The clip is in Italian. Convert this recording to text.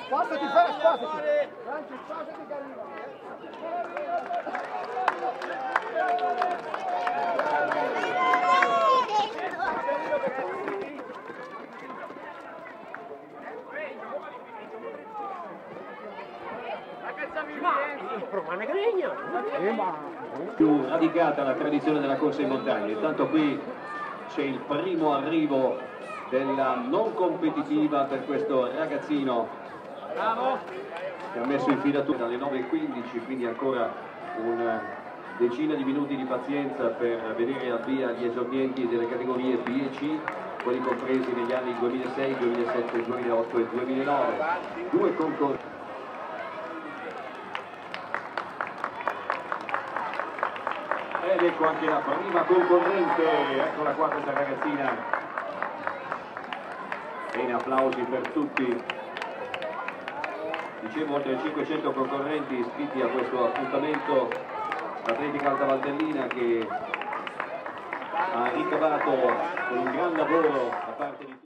Spostati, spostati. Franci, spostati che arriva. Più radicata la tradizione della corsa in montagna. Intanto qui c'è il primo arrivo della non competitiva per questo ragazzino che ha messo in filatura dalle 9:15, quindi ancora una decina di minuti di pazienza per vedere al via gli esordienti delle categorie B e C, quelli compresi negli anni 2006, 2007, 2008 e 2009. Due concorsi. Ed ecco anche la prima concorrente, eccola qua questa ragazzina. Bene, applausi per tutti. Dicevo, oltre 500 concorrenti iscritti a questo appuntamento, l'Atletica Alta Valtellina che ha ricavato un gran lavoro da parte di tutti.